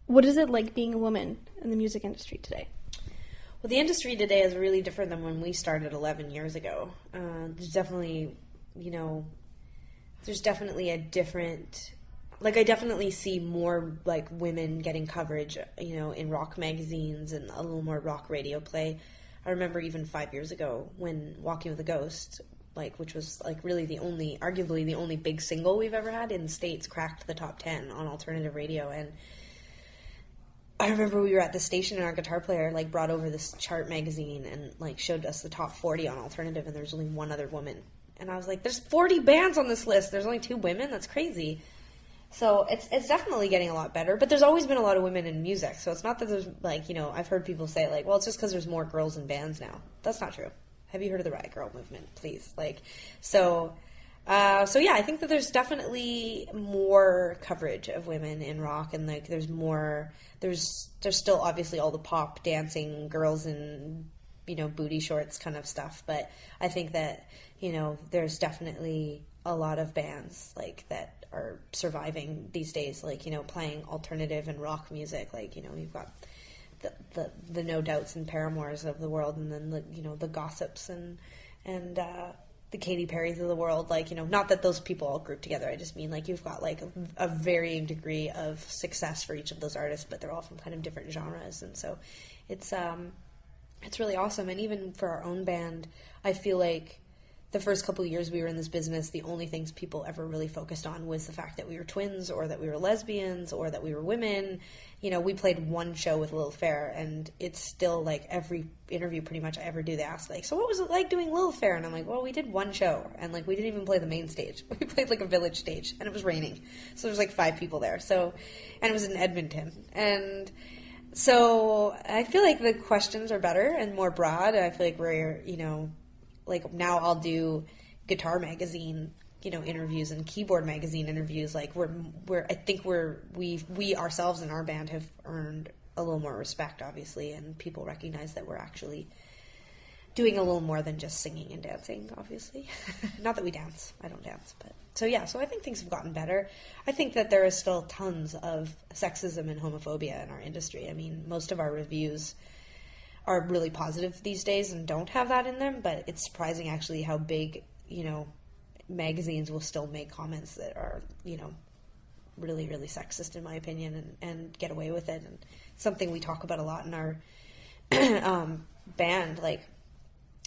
What is it like being a woman in the music industry today? Well, the industry today is really different than when we started 11 years ago. There's definitely, there's definitely a different, like, I definitely see more, like, women getting coverage, in rock magazines and a little more rock radio play. I remember even 5 years ago when Walking with a Ghost, like, which was, like, really arguably the only big single we've ever had in the States, cracked the top 10 on alternative radio. And I remember we were at the station and our guitar player, like, brought over this chart magazine and, like, showed us the top 40 on alternative, and there's only one other woman. And I was like, there's 40 bands on this list. There's only 2 women? That's crazy. So it's definitely getting a lot better, but there's always been a lot of women in music. So it's not that there's, like, I've heard people say, like, well, it's just because there's more girls in bands now. That's not true. Have you heard of the Riot Girl movement? Please. So yeah, I think that there's definitely more coverage of women in rock, and, like, there's still obviously all the pop dancing girls in, booty shorts kind of stuff, but I think that, there's definitely a lot of bands, like, that are surviving these days, like, playing alternative and rock music, like, you've got the No Doubts and Paramores of the world, and then the Gossips and the Katy Perrys of the world, like, not that those people all group together. I just mean, like, you've got, like, a varying degree of success for each of those artists, but they're all from kind of different genres. And so it's really awesome. And even for our own band, I feel like the first couple of years we were in this business, the only things people ever really focused on was the fact that we were twins, or that we were lesbians, or that we were women. We played one show with Lilith Fair, and it's still, like, every interview pretty much I ever do, they ask, like, so what was it like doing Lilith Fair? And I'm like, well, we did one show, and, like, we didn't even play the main stage. We played, like, a village stage, and it was raining. So there's, like, 5 people there. And it was in Edmonton. And so I feel like the questions are better and more broad. I feel like we're, like, now I'll do guitar magazine, interviews and keyboard magazine interviews. Like, I think we ourselves in our band have earned a little more respect, obviously, and people recognize that we're actually doing a little more than just singing and dancing, obviously. Not that we dance. I don't dance, but so yeah, so I think things have gotten better. I think that there is still tons of sexism and homophobia in our industry. I mean, most of our reviews are really positive these days and don't have that in them, but it's surprising actually how big, magazines will still make comments that are, really, really sexist in my opinion, and get away with it. And it's something we talk about a lot in our band, like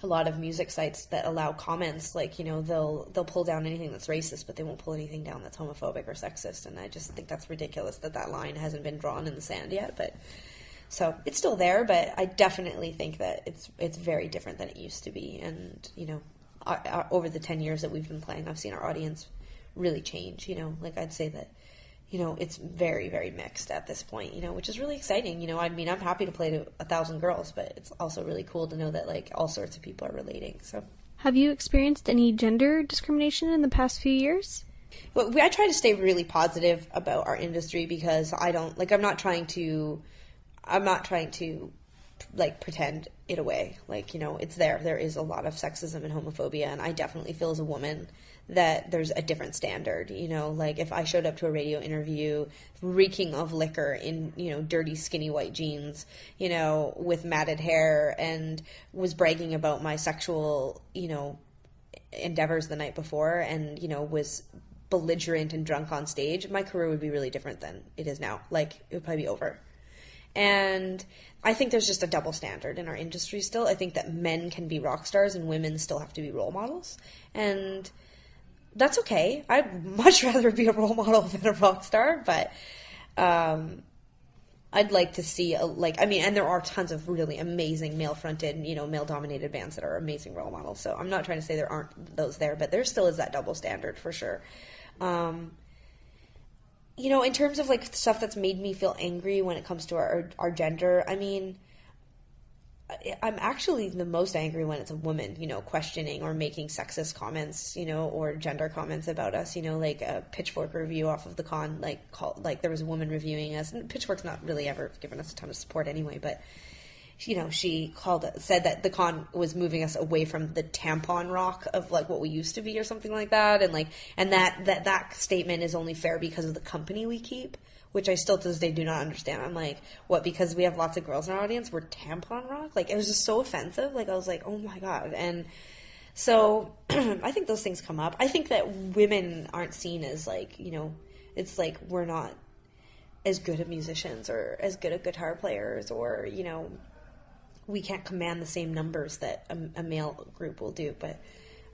a lot of music sites that allow comments, like, they'll pull down anything that's racist, but they won't pull anything down that's homophobic or sexist. And I just think that's ridiculous that line hasn't been drawn in the sand yet, but so it's still there, but I definitely think that it's very different than it used to be. And, over the 10 years that we've been playing, I've seen our audience really change, like I'd say that, it's very, very mixed at this point, which is really exciting. I mean, I'm happy to play to 1,000 girls, but it's also really cool to know that, like, all sorts of people are relating. So, have you experienced any gender discrimination in the past few years? Well, I try to stay really positive about our industry, because I'm not trying to like pretend it away. Like, it's there is a lot of sexism and homophobia, and I definitely feel as a woman that there's a different standard. Like, if I showed up to a radio interview reeking of liquor in, dirty skinny white jeans, with matted hair, and was bragging about my sexual, endeavors the night before, and, was belligerent and drunk on stage, my career would be really different than it is now. Like, it would probably be over. And I think there's just a double standard in our industry still. I think that men can be rock stars and women still have to be role models. And that's okay. I'd much rather be a role model than a rock star, but I'd like to see, and there are tons of really amazing male-fronted, male-dominated bands that are amazing role models. So I'm not trying to say there aren't those there, but there still is that double standard for sure. In terms of, like, stuff that's made me feel angry when it comes to our gender, I mean, I'm actually the most angry when it's a woman, questioning or making sexist comments, or gender comments about us, like a Pitchfork review off of the con, like there was a woman reviewing us, and Pitchfork's not really ever given us a ton of support anyway, but she said that the con was moving us away from the tampon rock of, like, what we used to be or something like that. And that statement is only fair because of the company we keep, which I still to this day do not understand. I'm like, what, because we have lots of girls in our audience, we're tampon rock? Like, it was just so offensive. Like, I was like, oh my God. And so I think those things come up. I think that women aren't seen as like, you know, it's like we're not as good at musicians or as good at guitar players, or, you know, we can't command the same numbers that a male group will do. But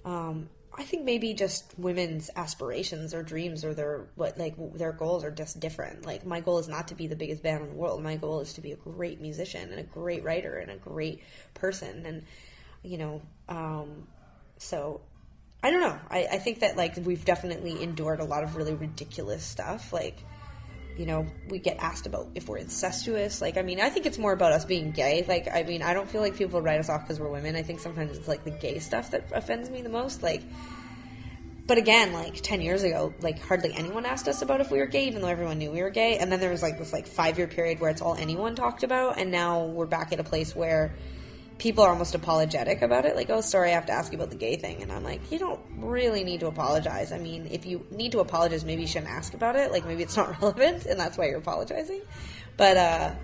I think maybe just women's aspirations or dreams or their goals are just different. Like, my goal is not to be the biggest band in the world. My goal is to be a great musician and a great writer and a great person. And, you know, so I don't know. I think that, like, we've definitely endured a lot of really ridiculous stuff. Like, you know, we get asked about if we're incestuous. Like, I mean, I think it's more about us being gay. Like, I mean, I don't feel like people write us off because we're women. I think sometimes it's, like, the gay stuff that offends me the most. Like, but again, like, 10 years ago, like, hardly anyone asked us about if we were gay, even though everyone knew we were gay. And then there was, like, this, like, 5-year period where it's all anyone talked about. And now we're back at a place where people are almost apologetic about it. Like, oh, sorry, I have to ask you about the gay thing. And I'm like, you don't really need to apologize. I mean, if you need to apologize, maybe you shouldn't ask about it. Like, maybe it's not relevant, and that's why you're apologizing. But,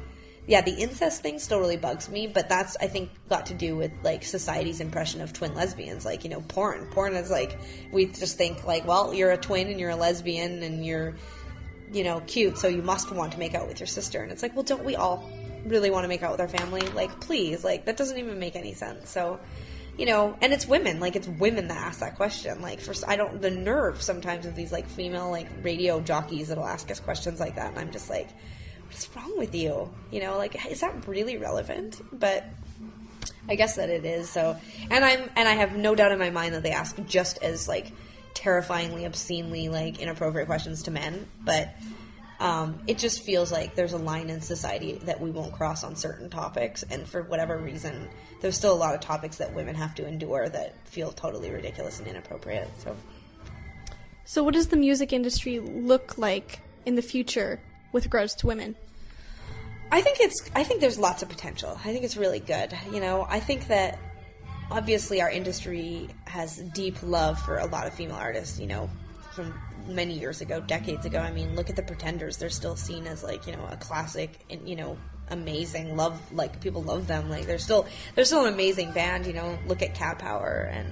yeah, the incest thing still really bugs me. But that's, I think, got to do with, like, society's impression of twin lesbians. Like, you know, porn. Porn is, like, we just think, like, well, you're a twin and you're a lesbian and you're, you know, cute, so you must want to make out with your sister. And it's like, well, don't we all really want to make out with our family? Like, please, like, that doesn't even make any sense. So, you know, and it's women, like, it's women that ask that question. Like, the nerve sometimes of these, like, female, like, radio jockeys that'll ask us questions like that, and I'm just like, what's wrong with you? You know, like, is that really relevant? But I guess that it is. So, and I have no doubt in my mind that they ask just as, like, terrifyingly, obscenely, like, inappropriate questions to men, but it just feels like there's a line in society that we won't cross on certain topics, and for whatever reason, there's still a lot of topics that women have to endure that feel totally ridiculous and inappropriate. So what does the music industry look like in the future with regards to women? I think there's lots of potential. I think it's really good. You know, I think that obviously our industry has deep love for a lot of female artists, you know, from many years ago, decades ago. I mean, look at the Pretenders. They're still seen as, like, you know, a classic and, you know, amazing love. Like, people love them. Like, they're still an amazing band. You know, look at Cat Power and,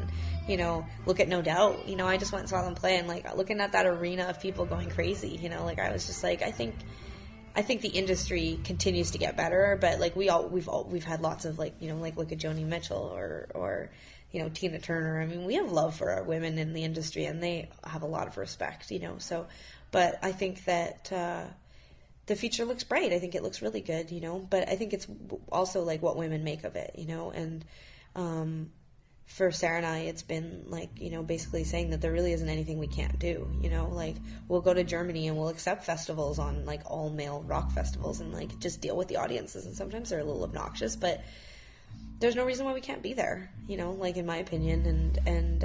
you know, look at No Doubt. You know, I just went and saw them play, and, like, looking at that arena of people going crazy, you know, like, I was just like, I think the industry continues to get better, but, like, we've had lots of, like, you know, like, look at Joni Mitchell or you know, Tina Turner. I mean, we have love for our women in the industry, and they have a lot of respect, you know. So, but I think that the future looks bright. I think it looks really good, you know. But I think it's also, like, what women make of it, you know. And for Sarah and I, it's been, like, you know, basically saying that there really isn't anything we can't do, you know. Like, we'll go to Germany and we'll accept festivals on, like, all-male rock festivals and, like, just deal with the audiences. And sometimes they're a little obnoxious, but there's no reason why we can't be there, you know, like, in my opinion. And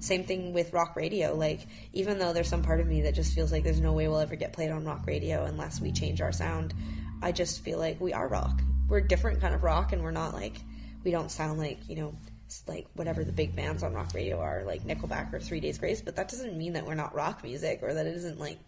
same thing with rock radio. Like, even though there's some part of me that just feels like there's no way we'll ever get played on rock radio unless we change our sound, I just feel like we are rock. We're a different kind of rock, and we're not, like, we don't sound like, you know, like whatever the big bands on rock radio are, like Nickelback or 3 Days Grace, but that doesn't mean that we're not rock music or that it isn't, like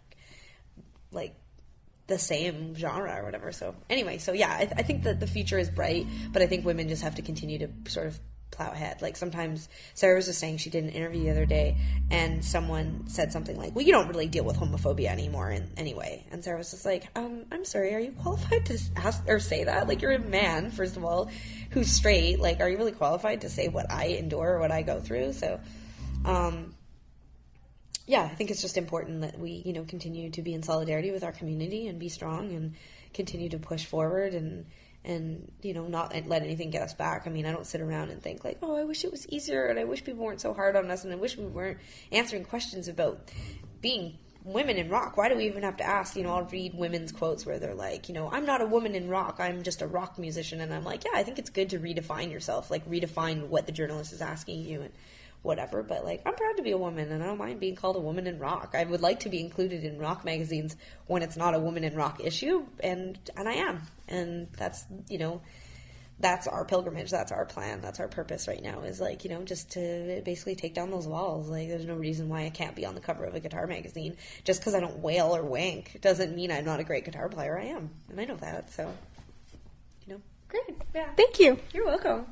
the same genre or whatever. So anyway, so yeah, I think that the future is bright, but I think women just have to continue to sort of plow ahead. Like, sometimes Sarah was just saying, she did an interview the other day, and someone said something like, well, you don't really deal with homophobia anymore anyway. And Sarah was just like, I'm sorry, are you qualified to ask or say that? Like, you're a man, first of all, who's straight. Like, are you really qualified to say what I endure or what I go through? So yeah, I think it's just important that we, you know, continue to be in solidarity with our community and be strong and continue to push forward and you know, not let anything get us back. I mean, I don't sit around and think, like, oh, I wish it was easier, and I wish people weren't so hard on us, and I wish we weren't answering questions about being women in rock. Why do we even have to ask? You know, I'll read women's quotes where they're like, you know, I'm not a woman in rock, I'm just a rock musician. And I'm like, yeah, I think it's good to redefine yourself, like, redefine what the journalist is asking you and whatever. But, like, I'm proud to be a woman, and I don't mind being called a woman in rock. I would like to be included in rock magazines when it's not a woman in rock issue, and I am. And that's, you know, that's our pilgrimage, that's our plan, that's our purpose right now, is like, you know, just to basically take down those walls. Like, there's no reason why I can't be on the cover of a guitar magazine. Just because I don't wail or wank doesn't mean I'm not a great guitar player. I am, and I know that, so, you know. Great. Yeah. Thank you. You're welcome.